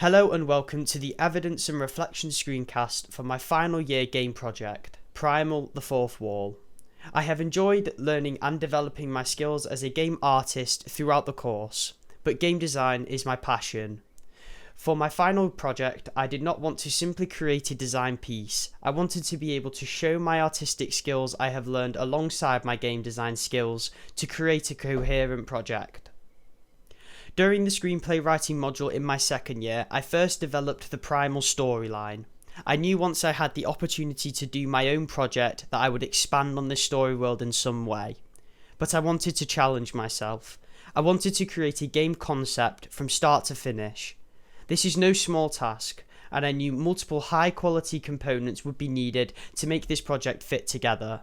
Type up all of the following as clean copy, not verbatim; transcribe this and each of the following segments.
Hello and welcome to the Evidence and Reflection Screencast for my final year game project, Primal, the Fourth Wall. I have enjoyed learning and developing my skills as a game artist throughout the course, but game design is my passion. For my final project, I did not want to simply create a design piece. I wanted to be able to show my artistic skills I have learned alongside my game design skills to create a coherent project. During the screenplay writing module in my second year, I first developed the Primal storyline. I knew once I had the opportunity to do my own project that I would expand on this story world in some way. But I wanted to challenge myself. I wanted to create a game concept from start to finish. This is no small task, and I knew multiple high quality components would be needed to make this project fit together.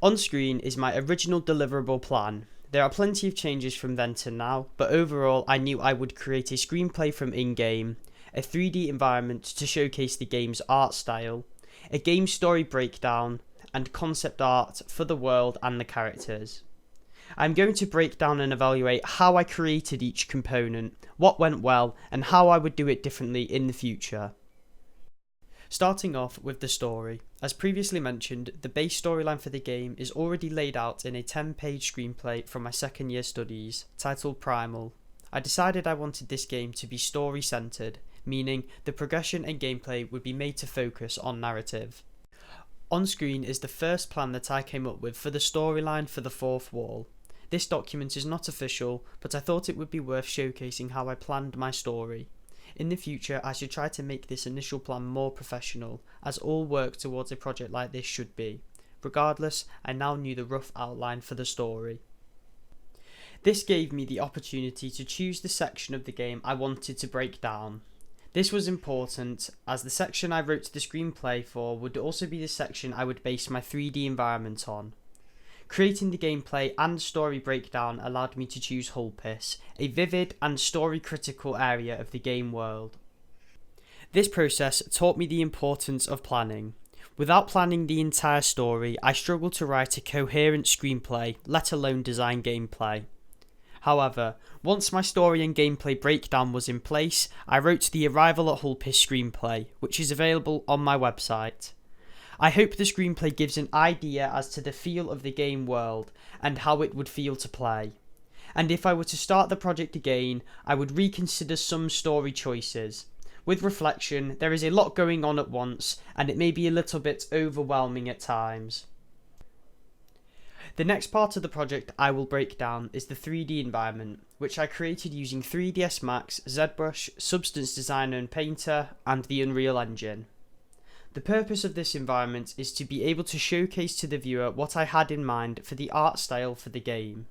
On screen is my original deliverable plan. There are plenty of changes from then to now, but overall I knew I would create a screenplay from in-game, a 3D environment to showcase the game's art style, a game story breakdown, and concept art for the world and the characters. I'm going to break down and evaluate how I created each component, what went well, and how I would do it differently in the future. Starting off with the story. As previously mentioned, the base storyline for the game is already laid out in a 10-page screenplay from my second year studies, titled Primal. I decided I wanted this game to be story-centered, meaning the progression and gameplay would be made to focus on narrative. On screen is the first plan that I came up with for the storyline for the Fourth Wall. This document is not official, but I thought it would be worth showcasing how I planned my story. In the future, I should try to make this initial plan more professional, as all work towards a project like this should be. Regardless, I now knew the rough outline for the story. This gave me the opportunity to choose the section of the game I wanted to break down. This was important, as the section I wrote the screenplay for would also be the section I would base my 3D environment on. Creating the gameplay and story breakdown allowed me to choose Hulpis, a vivid and story-critical area of the game world. This process taught me the importance of planning. Without planning the entire story, I struggled to write a coherent screenplay, let alone design gameplay. However, once my story and gameplay breakdown was in place, I wrote the Arrival at Hulpis screenplay, which is available on my website. I hope the screenplay gives an idea as to the feel of the game world and how it would feel to play. And if I were to start the project again, I would reconsider some story choices. With reflection, there is a lot going on at once, and it may be a little bit overwhelming at times. The next part of the project I will break down is the 3D environment, which I created using 3ds Max, ZBrush, Substance Designer and Painter, and the Unreal Engine. The purpose of this environment is to be able to showcase to the viewer what I had in mind for the art style for the game.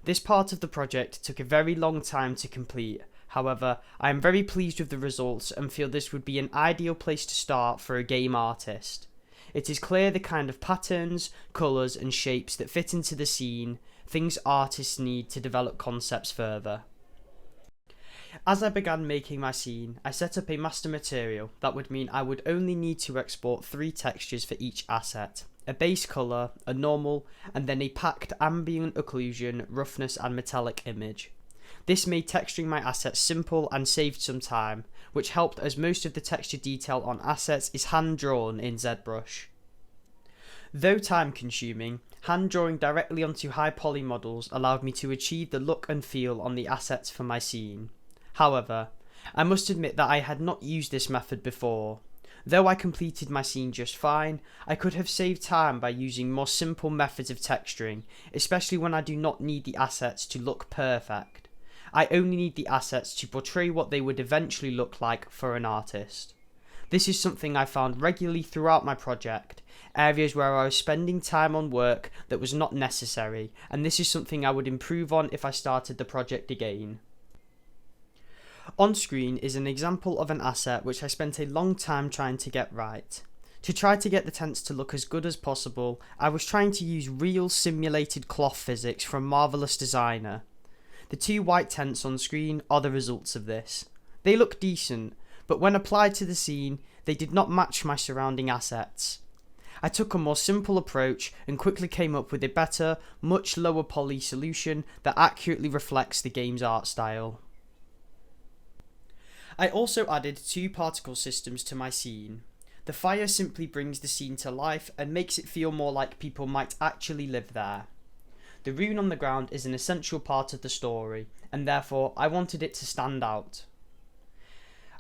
This part of the project took a very long time to complete, however, I am very pleased with the results and feel this would be an ideal place to start for a game artist. It is clear the kind of patterns, colours and shapes that fit into the scene, things artists need to develop concepts further. As I began making my scene, I set up a master material. That would mean I would only need to export 3 textures for each asset: a base colour, a normal, and then a packed ambient occlusion, roughness and metallic image. This made texturing my assets simple and saved some time, which helped as most of the texture detail on assets is hand drawn in ZBrush. Though time consuming, hand drawing directly onto high poly models allowed me to achieve the look and feel on the assets for my scene. However, I must admit that I had not used this method before. Though I completed my scene just fine, I could have saved time by using more simple methods of texturing, especially when I do not need the assets to look perfect. I only need the assets to portray what they would eventually look like for an artist. This is something I found regularly throughout my project, areas where I was spending time on work that was not necessary, and this is something I would improve on if I started the project again. On screen is an example of an asset which I spent a long time trying to get right. To try to get the tents to look as good as possible, I was trying to use real simulated cloth physics from Marvelous Designer. The 2 white tents on screen are the results of this. They look decent, but when applied to the scene, they did not match my surrounding assets. I took a more simple approach and quickly came up with a better, much lower poly solution that accurately reflects the game's art style. I also added 2 particle systems to my scene. The fire simply brings the scene to life and makes it feel more like people might actually live there. The rune on the ground is an essential part of the story, and therefore I wanted it to stand out.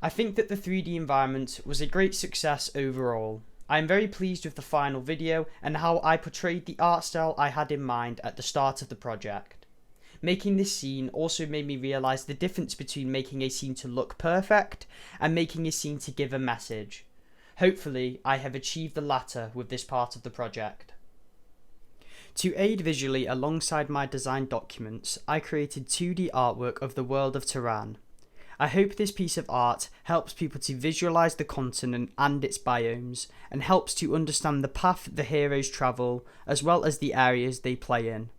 I think that the 3D environment was a great success overall. I am very pleased with the final video and how I portrayed the art style I had in mind at the start of the project. Making this scene also made me realise the difference between making a scene to look perfect and making a scene to give a message. Hopefully, I have achieved the latter with this part of the project. To aid visually alongside my design documents, I created 2D artwork of the world of Tehran. I hope this piece of art helps people to visualise the continent and its biomes, and helps to understand the path the heroes travel, as well as the areas they play in.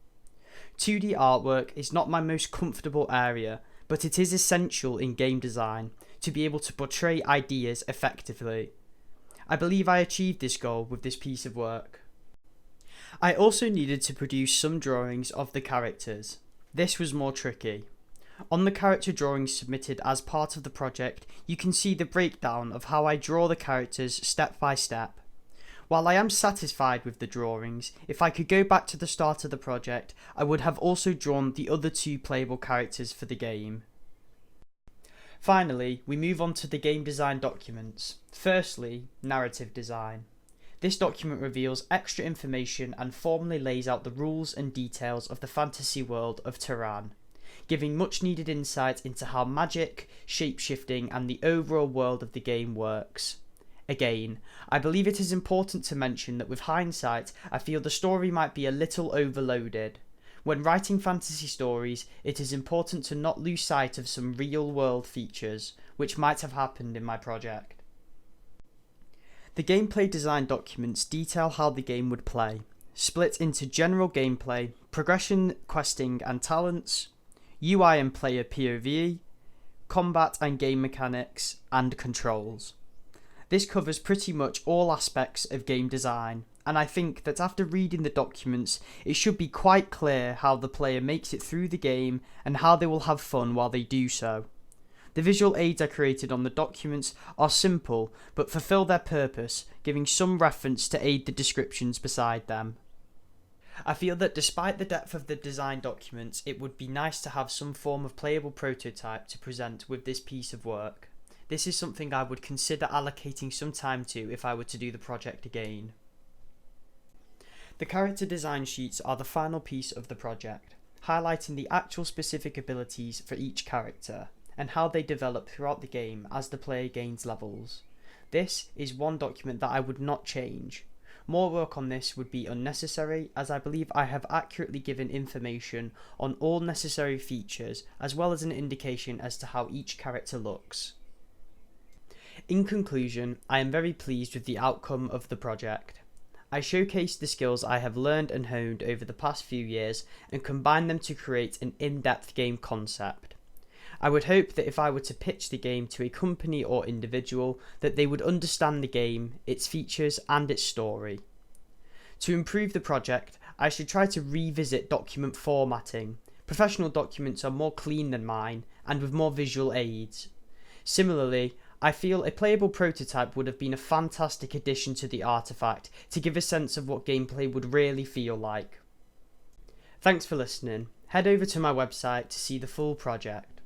2D artwork is not my most comfortable area, but it is essential in game design to be able to portray ideas effectively. I believe I achieved this goal with this piece of work. I also needed to produce some drawings of the characters. This was more tricky. On the character drawings submitted as part of the project, you can see the breakdown of how I draw the characters step by step. While I am satisfied with the drawings, if I could go back to the start of the project, I would have also drawn the other 2 playable characters for the game. Finally, we move on to the game design documents. Firstly, narrative design. This document reveals extra information and formally lays out the rules and details of the fantasy world of Tehran, giving much needed insight into how magic, shape-shifting and the overall world of the game works. Again, I believe it is important to mention that with hindsight, I feel the story might be a little overloaded. When writing fantasy stories, it is important to not lose sight of some real-world features, which might have happened in my project. The gameplay design documents detail how the game would play, split into general gameplay, progression, questing and talents, UI and player POV, combat and game mechanics, and controls. This covers pretty much all aspects of game design, and I think that after reading the documents, it should be quite clear how the player makes it through the game and how they will have fun while they do so. The visual aids I created on the documents are simple, but fulfill their purpose, giving some reference to aid the descriptions beside them. I feel that despite the depth of the design documents, it would be nice to have some form of playable prototype to present with this piece of work. This is something I would consider allocating some time to if I were to do the project again. The character design sheets are the final piece of the project, highlighting the actual specific abilities for each character, and how they develop throughout the game as the player gains levels. This is one document that I would not change. More work on this would be unnecessary, as I believe I have accurately given information on all necessary features, as well as an indication as to how each character looks. In conclusion, I am very pleased with the outcome of the project. I showcased the skills I have learned and honed over the past few years and combined them to create an in-depth game concept. I would hope that if I were to pitch the game to a company or individual, that they would understand the game, its features and its story. To improve the project, I should try to revisit document formatting. Professional documents are more clean than mine and with more visual aids. Similarly, I feel a playable prototype would have been a fantastic addition to the artifact to give a sense of what gameplay would really feel like. Thanks for listening. Head over to my website to see the full project.